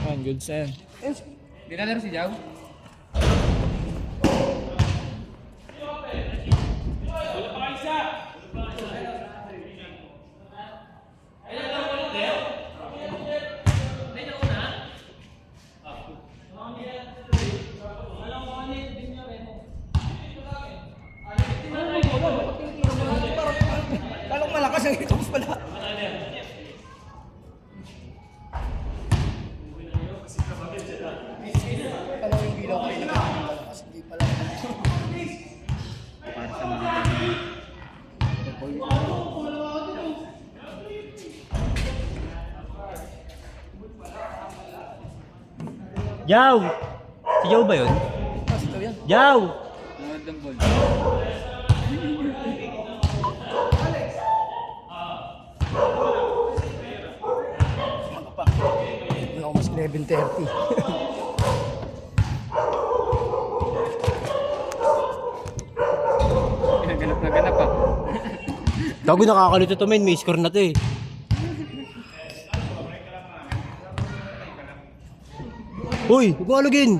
Man, good sen. Dinalaro si Jao? Kalong malakas ang ito pala. Kalong yung bilaw ko rin malakas, hindi pala. Para sa mga Yaw! Si Yaw ba yun? Mas ito yan. Yaw! nanonood ng ball. Ano pa? Wala ko mas 11:30. Ginaganap na ganap ah. Gago, nakakalito to men, may score na to eh. Uy, huwag mo alugin!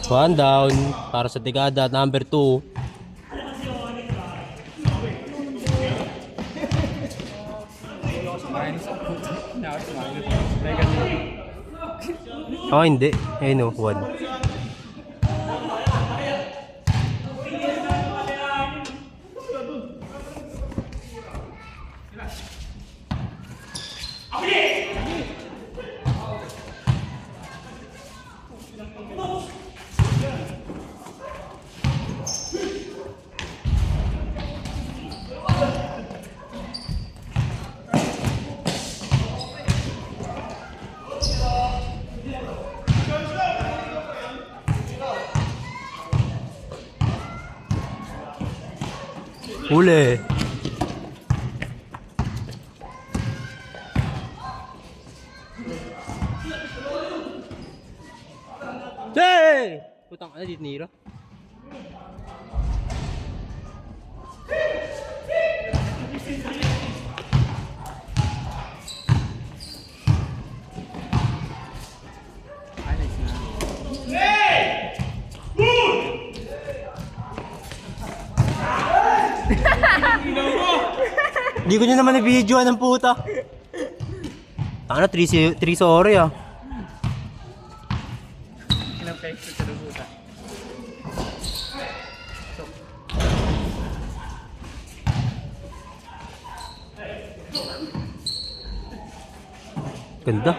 One down para sa dekada number 2. Minus ang puto. Nakas minus. May ganun. Oh, hindi. Ayun o, 1. Huli. Hey! Putang ano dito nira? Alex na. Hindi ko nyo naman na-videoan ng puta. Tanga na, 3 sorry ah. Kinapekso sa lubuta. Ganda.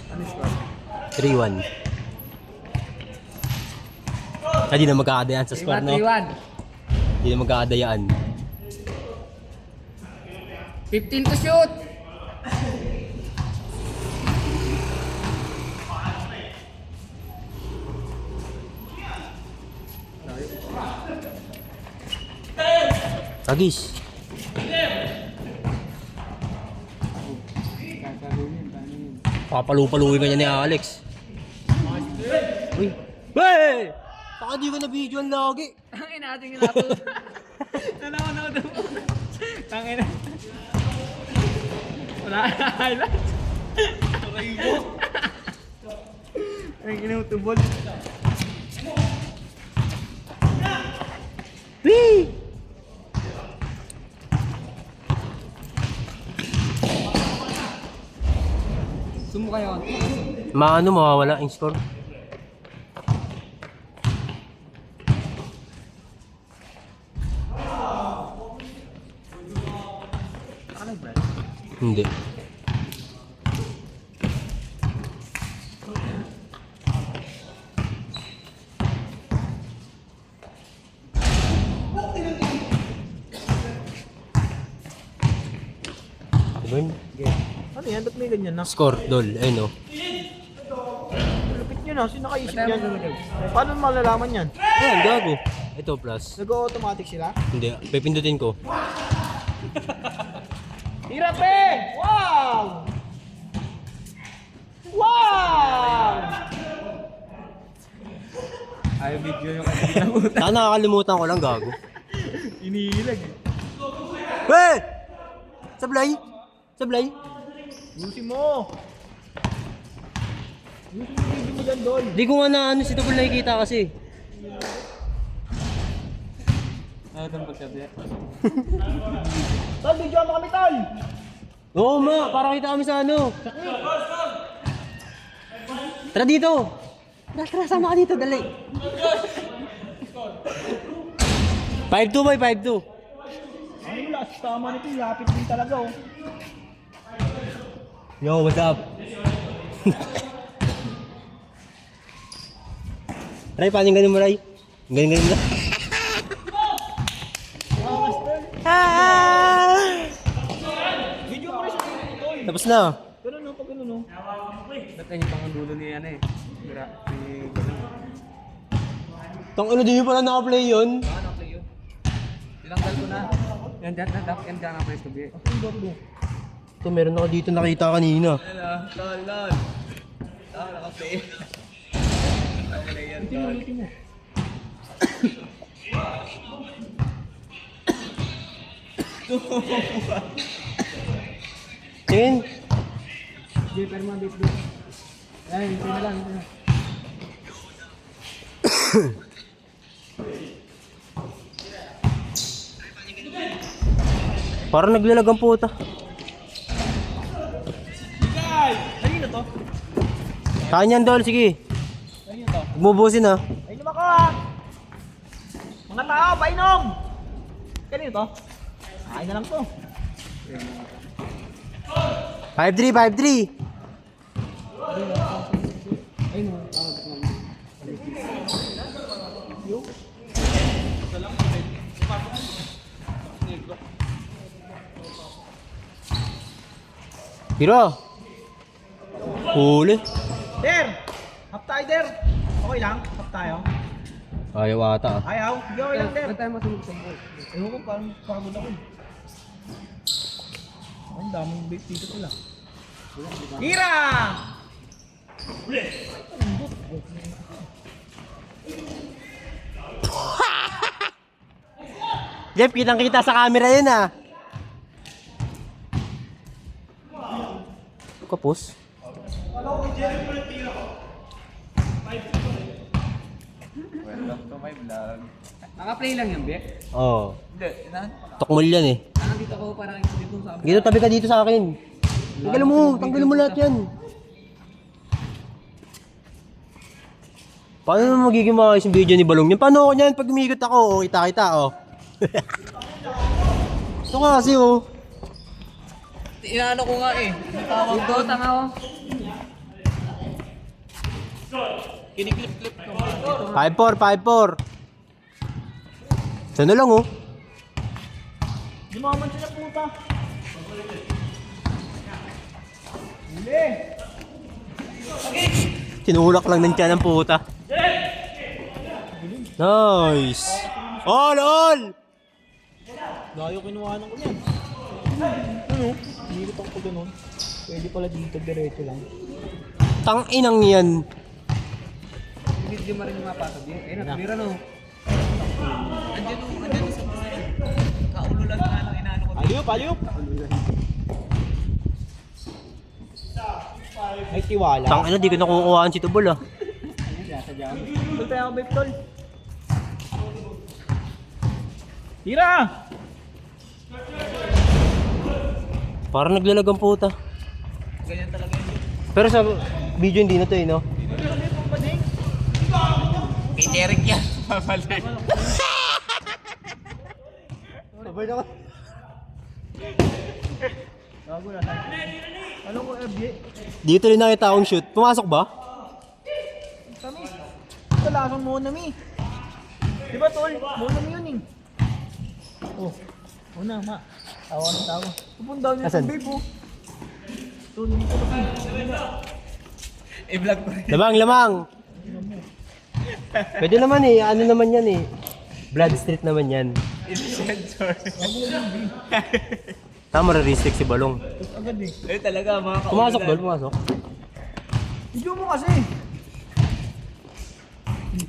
Ano score? 3-1. Hindi na magkakadayaan sa score, no? 3-1. Hindi na magkakadayaan. 15 to shoot! Tagis. Papalu-paluin ka niya ni Alex. Uy! Hey! Saka di ko na video ang lagi. Tangin natin yung lapo. Nanonood mo. Tangin na. Wala highlights. Ay, inutubol. Wee! Sumo kayo. Maano, mawawala yung score. Ano ba? Hindi. Diba yun? Ano yan? Ba't may ganyan na? Score, dol. Ayun o. Lupit nyo na. Sino nakaisip yan? Paano malalaman yan? Ayan, gago. Ito plus. Nag-automatic sila? Hindi, pipindutin ko. Hirap eh! Wow! Wow! Ay, video yung kanina mo. Saka nakakalimutan ko lang, gago. Inihilag eh. Hey! Sablay! Sablay! Yusin mo! Yusin mo video mo dyan, Dol. Di ko nga na ano si Tupul nakikita kasi. Ano itong pagsabi? Tol, video mo kami, Tol! Oo ma, para kita kami sa ano. Tara dito! Tara, sama ka dito, dali. 5-2 boy, 5-2. Ano yung last tama nito? Lapit din talaga, oh. Yo, what's up? Ray, paano yung galing mo, Ray? Galing mo na. Video mo rin sa video, Tol. Tapos na. Ganun, no? Pag ganun, no? Ba't yung pang dulo ni ano eh? Gira, ni ganun. Tang ano din yung pala naka-play yun? Ano play yun? Tinanggal ko na. Yan dyan na, yan dyan ang place to be. Ito, meron ako dito nakita kanina. Hello, tol, tol. Tol, naka-play. Naka-play yan, tol. Tingin. Sige, pero mga bit bit. Ayan, ito na lang, ito na. Parang naglalag ang puta. Ayun na to. Kanyan, Dol, sige. Ayun na to. Bumubusin ha. Ayun naman ka! Mga tao, painom! Kanino to? Ay na lang to. 5-3, 5-3. Ayun, tawag ko naman. Hiro. Huli. Der! Half tayo, Der! Okay lang? Half tayo? Ayaw ata ah. Ayaw? Sige, okay lang, Der. Ba't tayo masunog-sumbol? Ewan ko, parang pagod ako. Ang daming bait dito pala. Hira! Jeff, kitang-kita sa camera yun ah. Kapos. Welcome to my vlog. Naka-play lang yan, Be? Oo. Hindi, Tokmol yan eh. nandito ko parang dito sa amin. Dito, tabi ka dito sa akin. Tanggalin mo lahat yan. Paano naman magiging maayos yung video ni Balong yan? Paano ako yan? Pag umigot ako, oh, kita-kita oh. Ito nga kasi oh. Inaano ko nga eh. Tawag ko, tanga ko. Kiniklip-klip ko. 5-4, 5-4. Sana lang oh. Di maman siya na puta. Huli! Tinulak lang ng tiyan ng puta. Nice. All! Layo kinuha ng ko yan. Ano? Hindi ko pa ganun. Pwede pala dito, diretso lang. Tang-inang yan. Hindi mo rin yung mapasok yun. Eh, nakabira no. Andyan sa position. Kaulo lang nga ng inaano ko. Ayup, ayup! May tiwala. Tang ina, di ko nakukuhaan si Tubol ah. Tol, tayo ako, babe, tol. Tira! Parang naglalagang puta. Ganyan talaga yun. Pero sa video hindi na to eh, no? Kay Derek yan. Babalik. Sabay na ka. Gago na tayo. Ano ko, FB? Dito rin nakita akong shoot. Pumasok ba? Kami. Talagang muna mi. Diba tol? Muna mi yun eh. Oh. Una, ma. Tawa ng tawa. Pupunta niya sa Asan? babe oh. Tol, dito kasi. I-vlog ko rin. Lamang! Pwede naman eh. Ano naman yan eh. Blood Street naman yan. I-sensor. Tama, re-restrict si Balong. Agad eh. Eh talaga mga kaulan. Pumasok doon, pumasok. Video mo kasi. Hindi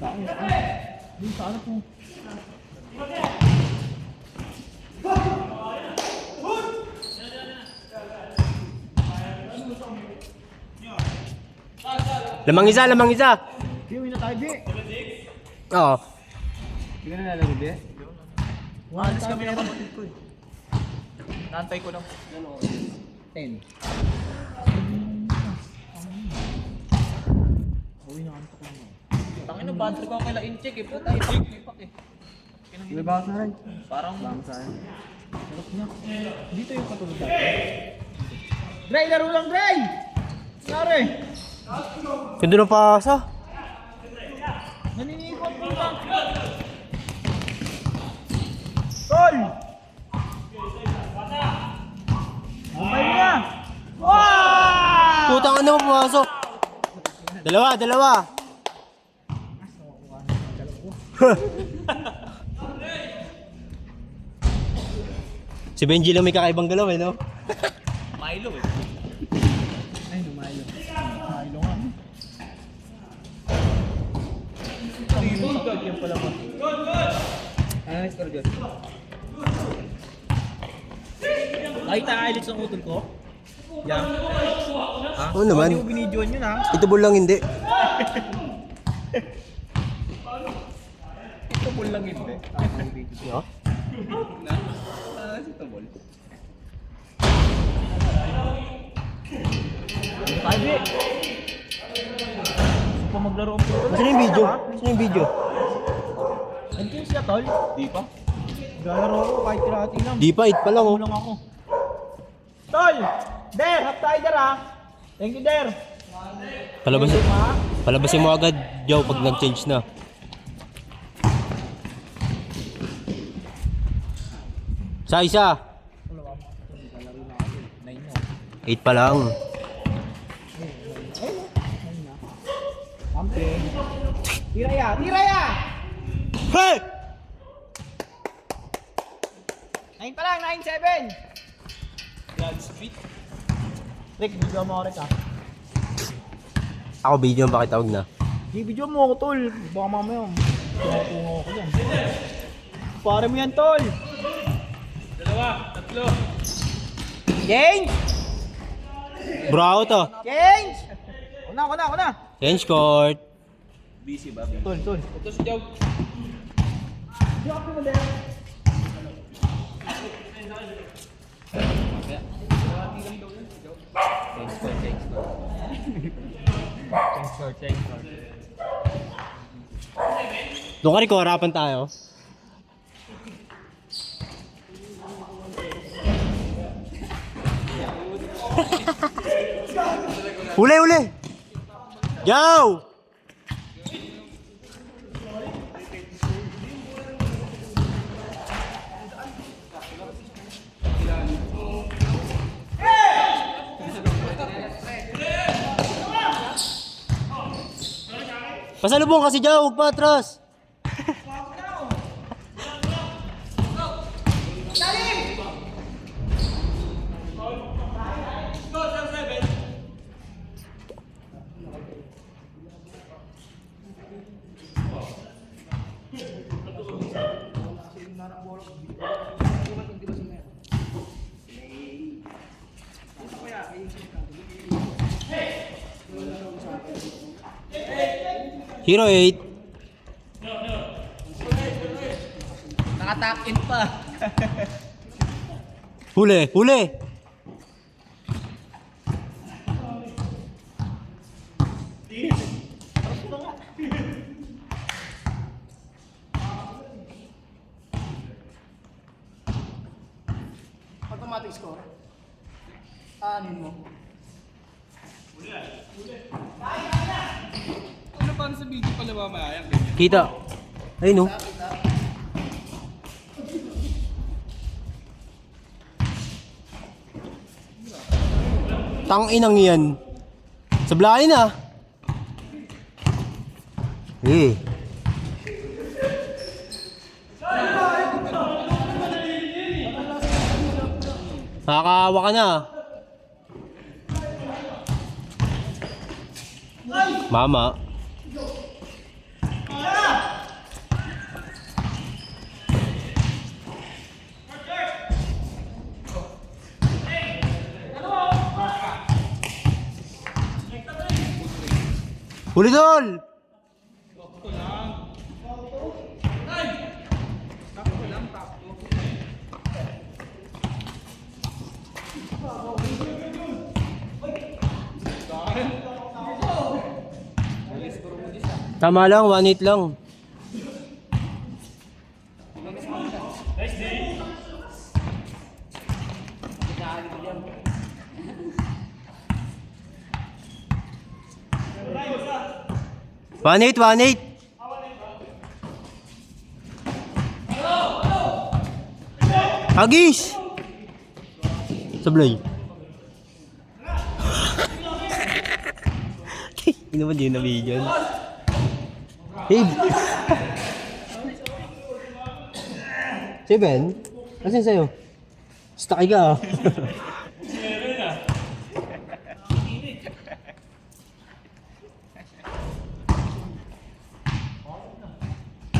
sana po. Lamang isa! Biwi na tayo, Bi. Oo. Hindi ka na lalaro, Bia? Alis kami ng kapatid ko eh. Naantay ko lang. 10. Uwi na kanto ko mo. Tangin na, bad trip ako kay Laincheck eh. Puta, ipak eh. May bakit na rin. Parang Sarap niya. Dito yung katulad dati. Dre, laro lang, Dre! Sorry! Kung doon ang pasa. Naninipot mo lang. Tol! Bumay mo na! Wow! Putang ano mo pumasok. Dalawa. Si Benji lang may kakaibang galaw eh, no? Milo eh. Ay, Milo. Milo nga. Yan pala ba? Ano yung score dyan? Ay, ta-highlights ng utol ko? Yan. Ha? Oo naman. Hindi mo binidyoan yun ha? Ito ball lang hindi. Ito ball lang hindi. No? Ito ball. Tayo, Bi. Gusto pa maglaro ang puto. Saan yung video? Saan yung video? Nandiyan siya, tol. Di pa? Galaro ako kahit tirati lang. Di pa, 8 pa lang oh. Kulang ako. Tol! Der! Half tayo der ha! Thank you, der! Palabasin mo agad, Joe, pag nag-change na. Isa. 8 pa lang. Kampi. Tira ya! Tira ya! Hey! 9 pa lang! 9-7! Godspeed. Rick, video mo ako, Rick ha? Ako video ang bakit tawag na. Video mo ako, tol. Baka mamaya. Pinapungo ako dyan. Pare mo yan, tol. 2, 3. Change! Bravo to. Change! Ako na. Change court. Busy ba? Tol. Ito si Joe. Hindi ako pumadala. Change score. Doon ka rin ko, harapan tayo. Uli! Go! Pasalubong kasi dyan, huwag pa atras. Hero 8. Naka-tuck in pa. Huli, huli. Automatic score. Anin mo? Ano paano sa video pala mamaya? Kita. Ayun no. Tang inang yan. Sablahin ah. Eh. Nakakaawa ka na. Mama. Huli tol! Tama lang, 1-8 lang. One eight, 1-8. Agis! Sablay. Hindi naman yun na video. Hey! 7? Asan sa'yo? Stuck ka ah.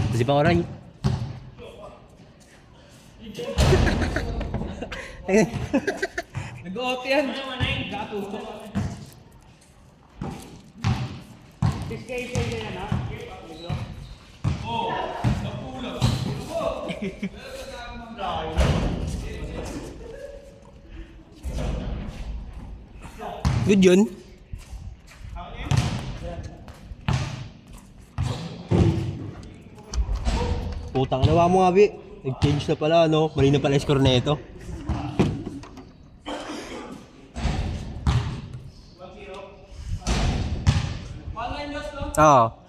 Kasi pa oray. Nag-OT yan. Gato. Good yun. Putang nawa mo nga, Bi. Nag-change na pala, no? Mali na pala yung score na ito. Oo.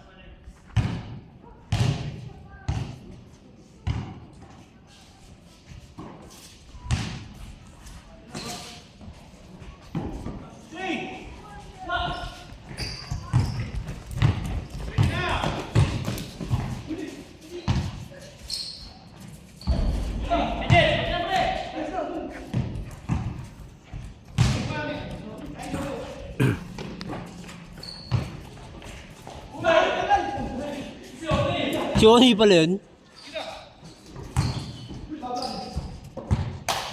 Si Oni pala yun.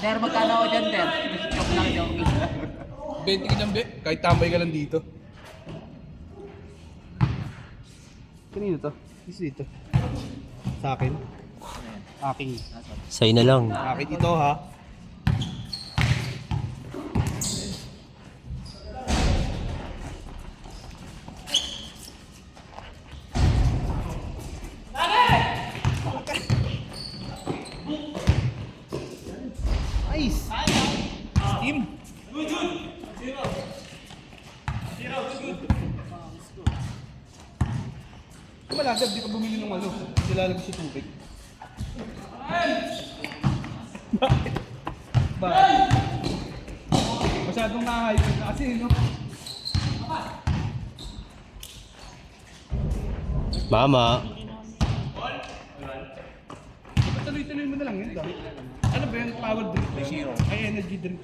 Der, magkano ako dyan, Der? Joke lang, joke lang. 20 ka dyan, Be. Kahit tambay ka lang dito. Kanino to? Is dito? Sa akin? Aking. Sa'yo na lang. Akin ito, ha? Nice! Team! Malagab, di ka bumili ng ano. Nilalagay sa tubig. Bakit? Bakit? Masyadong na-hype na kasi, no? Mama. Tuloy-tuloy mo na lang yun, dahil. Ano ba yung power drink? Ay, energy drink.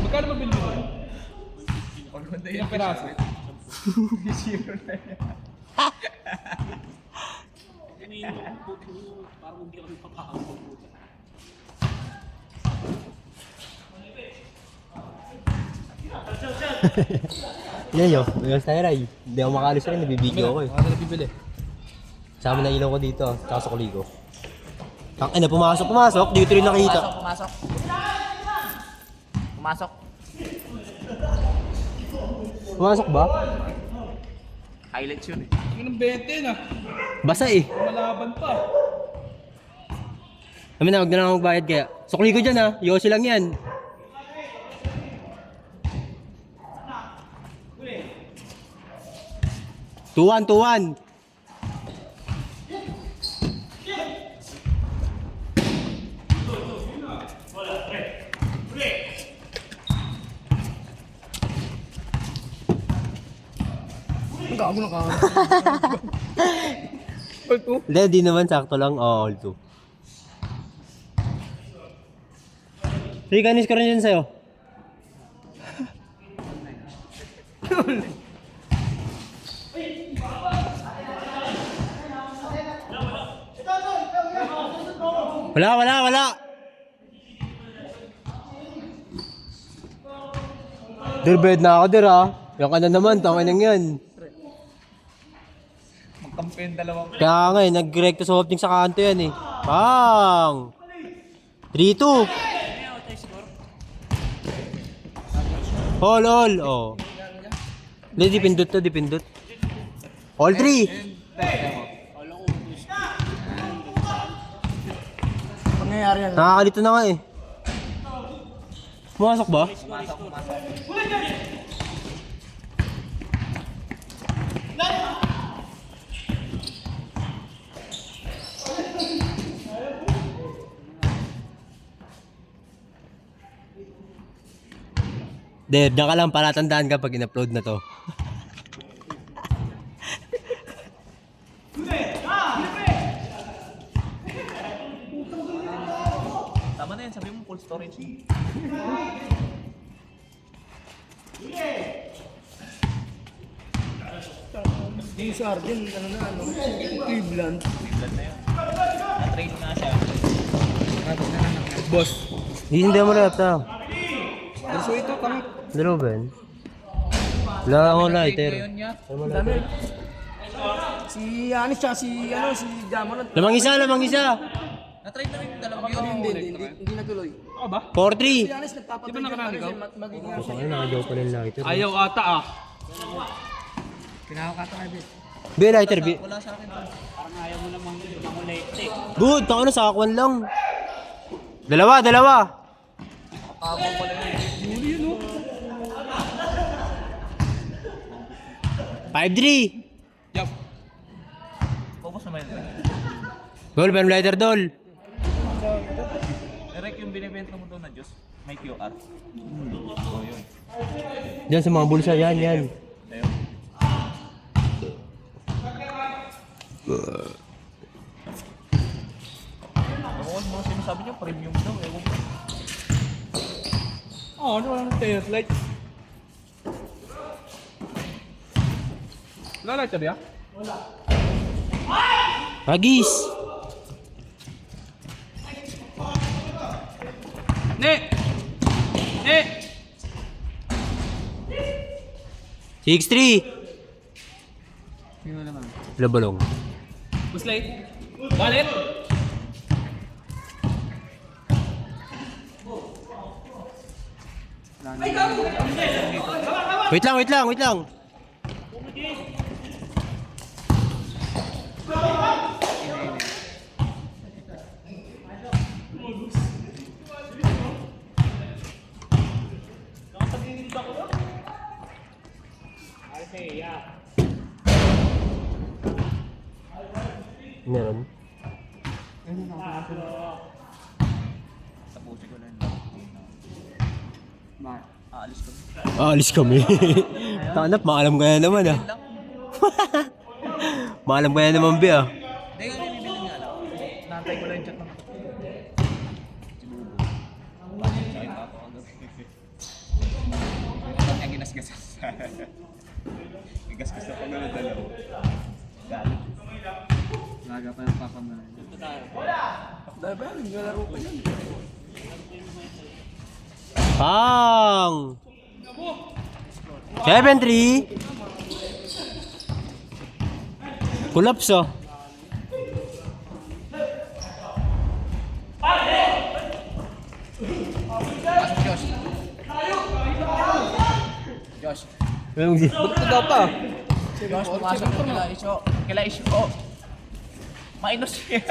Magkano ba bilhin mo? Ilang peraso? Zero na yan. Parang hindi kami papakapag. Yan nyo, may tayo Ray. Hindi ako makalis rin, nabibigyo ako eh. Ano na bibili? Sama na ilaw ko dito, tsaka sa kuligo. Tangina, pumasok. Dito rin nakita. Pumasok. Pumasok ba? Highlights yun eh. Yung 20 na. Basa eh. Malaban pa. Kami na, huwag na lang ako magbayad kaya. Sa kuligo dyan ha, Yossi lang yan. Tuwan. Ang gago na ka. Hindi, di naman sakto lang. Oo, all two. Sige, kanis ko rin yun sa'yo. Wala. Dirbed na ako ha. Yan ka na naman, tangin nang yan. Magkampen dalawang. Kaya nga eh, nag-recto sa hopping sa kanto yan eh. Pang! 3-2. All. Oh. Hindi, dipindot. All 3. Pangyayari yan. Nakakalito na nga eh. Pumasok ba? Dave, diyan ka lang palatandaan ka pag in-upload na to. Tama na yan, sabi mo full storage. Yung Sargent, Cleveland. Cleveland na yun. Na-trade nga siya. Boss. Hindi mo rep ta. So ito, kami. Dalo Ben. Wala akong lighter. Ngayon niya. Dami. Si Anis tsaka si Jamon. Lamang isa. Na-trade na rin yung dalawang yun. Hindi natuloy. Ako ba? 4-3. Si Anis nagpapatay. Di ba nakanaligaw? Magiging Ano, nakajaw pa ng lighter. Ayaw ata ah. Pinakakata ka din. Be, lighter, be. Wala sa akin to. Good, tako na sa akwan lang. Dalawa. Kabong pala yun. 5-3. Yup. Focus naman yun. Dol, pero lighter, Dol. Eric, yung binibenta mo doon na Diyos, may QR. Oh, yun. Diyan sa mga bulsa, yan. Ayun. Ako mga sinasabi niyo, premium daw. Ewan ko. Ano walang tail light? Wala lighter ya? Agis. Ne! 6-3. Sino naman? Labalong. Buslay? Wallet? Wait lang. Meron. Tapusin ko na yun. Aalis kami. Alis kami. Tanap, maalam ka na naman ah. Maalam ka na naman, Be ah. Hindi nga bibili nga lang. Nantay ko lang yung chat ng si Bubo. Bakit siya yung tato kagabi? Bakit niya ginasgasas? Ginasgas na pag dalaw. Galit. Laga pa yung papa mo. Dahil ba, naglalaro pa yan. Pang! 7-3. Collapse oh. Pasok, Josh. Josh. Ikaw pa. Josh, pumasok na kila Isyo. Kila Isyo. Minus siya.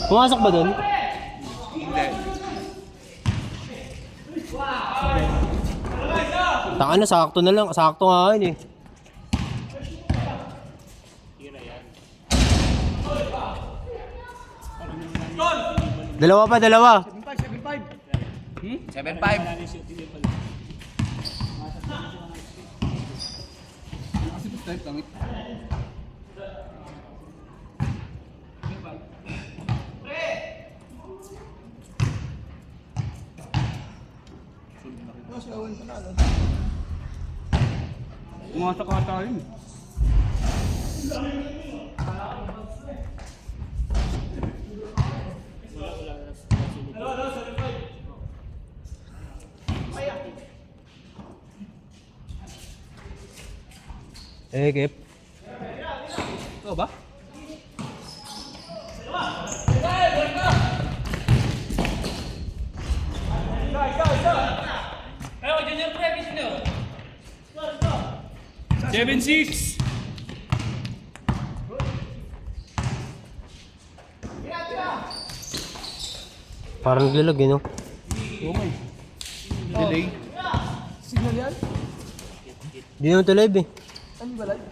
Pumasok ba dun? Hindi. Taka na, sakto na lang. Sakto nga yun eh. Dalawa pa, dalawa. 7-5. Pumasok ka tayo. Kip. Ito ba? Seven six. Parang lalag eh, no? Delay. Signal yan? Di naman ito live eh. Ano ba live?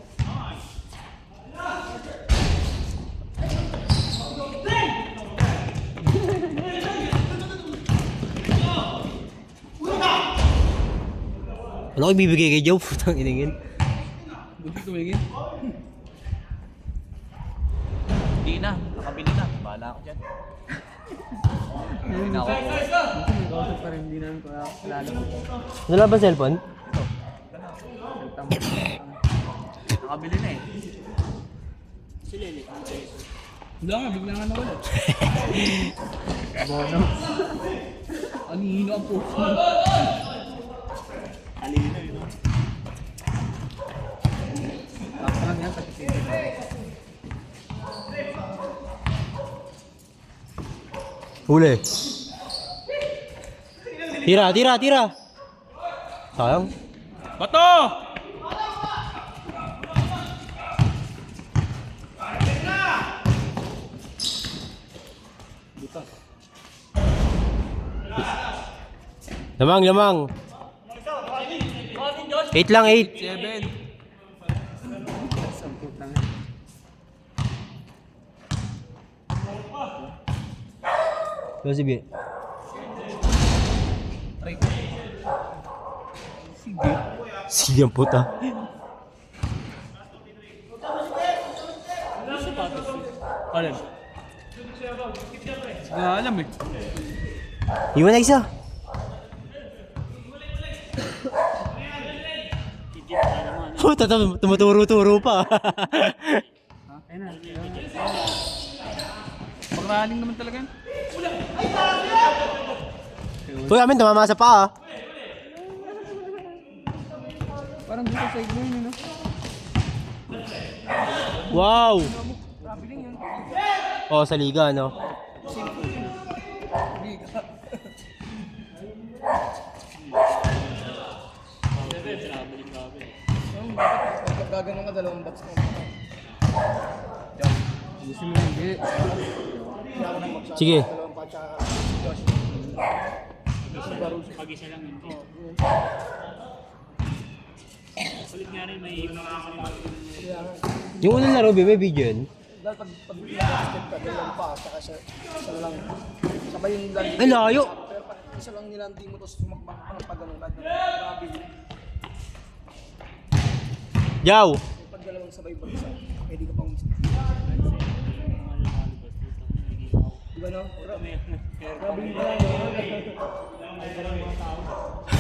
Ano ko ibibigay kay Joe? Putang iningin. Buti tumingin. Hindi na. Nakabili na. Bahala ako dyan. Hindi na ako. Kausap pa rin, hindi namin kilala. Wala ba cellphone? Nakabili na eh. Wala nga, bigla nga nawala. Bono. Anino ang puso. Alino yun. Parang yan, pati Huli. Tira, tira, tira. Sayang. Bato! Lamang, lamang. 8 lang, 8. 7. Sige. Sige ang puta. Alin? Alam eh. Iwan na isa. Puta, tumuturo-turo pa. Pag-running naman talaga yan. Uy, amin, tumama sa paa. Parang dito sa igno yun, no? Wow! Oh, sa liga, no? Gaganong ka dalawang box mo. Gusto mo hindi. Sige. Dalawang pa tsaka Pag-isa lang yun. Ulit nga rin, may Yung unang laro, may video yun. dahil pag step ka, dalawang pa tsaka isa lang. Sabay yung landing. Ay, layo! Pero pag isa lang nilanding mo, tapos sumakbang ka ng pagganong ka. Grabe. Yaw! Pag dalawang sabay bagsa, pwede ka pang miss. Diba no? Grabe yung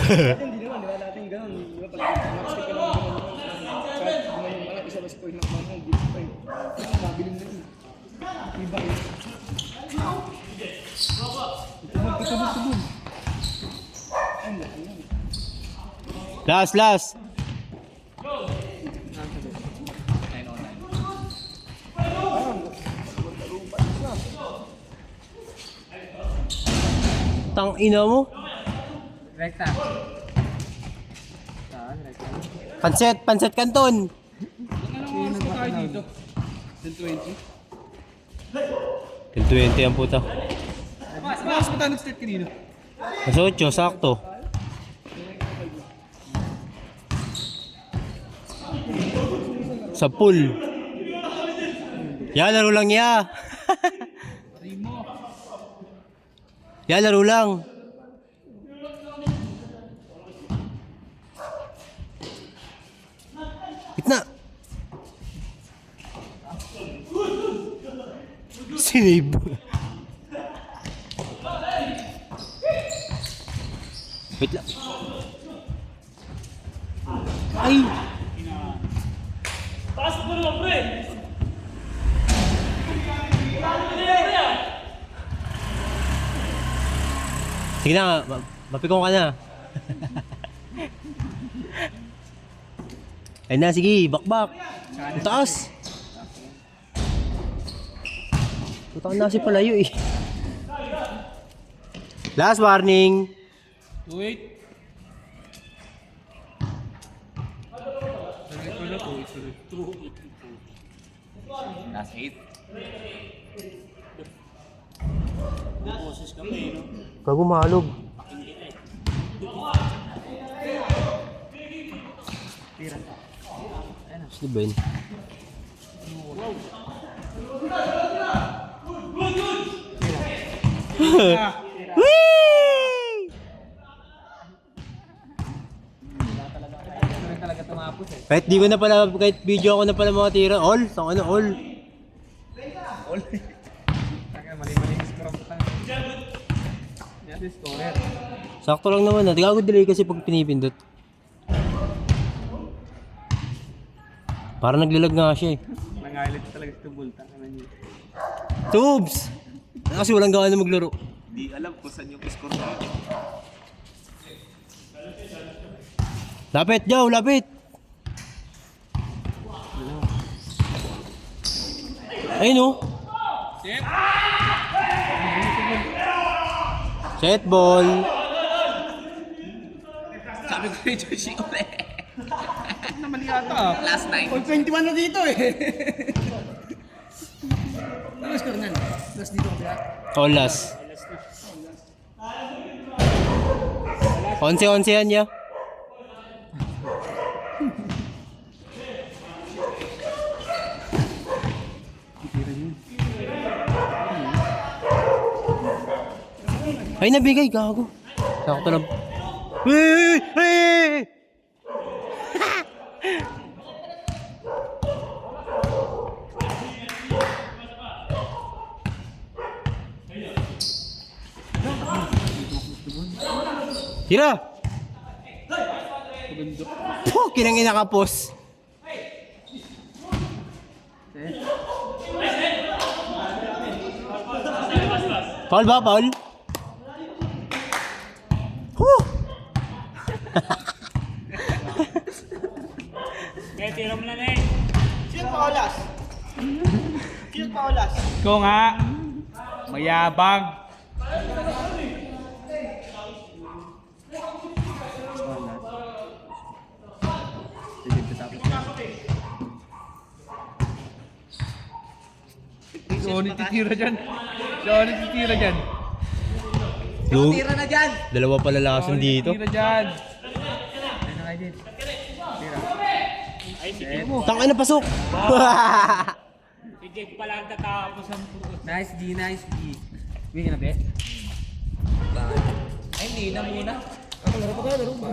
Dati hindi naman, di ba? Dati ganun. Di ba? Pag mag-step ka lang ganun. Kahit gumanon ka lang, isa ba si Koy ng manong, di pa eh. Mabiling na yun. Iba eh. Last, last! Tang ina mo. Rekta. Saan? Rekta. Panset Canton. Anong oras pa tayo dito? 10:20? 10:20 ang puta. Anong oras pa tayo nag-start kanina? Mas 8, sakto. Sa pool. Ya, laro lang ya. Ya, laro lang. Gitna. Sinib. Wait lang. Ay! Sige na, mapikong ka na. Ayun na, sige, bakbak. Ang taas. Putang na si palayo eh. Last warning. Wait. Last 8. Boses ka pa eh, no? Gago mahalog. Si Ben. Talaga tumapos eh. Kahit di ko na pala, kahit video ako na pala mga tira, all, tang ano, all. Mali-mali yung score ang putang. Yan si scorer. Sakto lang naman na, gago delay kasi pag pinipindot. Parang naglalag nga siya eh. Nang-highlight talaga si Tubulta. Tubes! Kasi walang gawa na maglaro. Di alam kung saan yung score na. Lapit, Joe, lapit! Ayun o. Set ball. Sabi ko kay Joshi ulit. Ano mali ata? Last 9. 21 na dito eh. Ano score nan? Last dito ka ba? Olas. 11 yan ya. Ay, nabigay, gago. Sakto lang. Hey! Hey! Tira! Oh, kinangina ka, pos. Paul ba, Paul? Kaya tira mo na na eh. Sino pa ulas? Sino pa ulas? Ikaw nga. Mayabang. Sony titira dyan. Sony titira dyan. Tira na dyan! Dalawa pala lason dito. Titira dyan. Ano nga dyan? Ay, si Jake. Tangay na pasok. Si Jake pala ang tatapos ang puro. Nice D, nice D. Win na be? Ay, hindi na muna. Laro pa tayo, laro pa.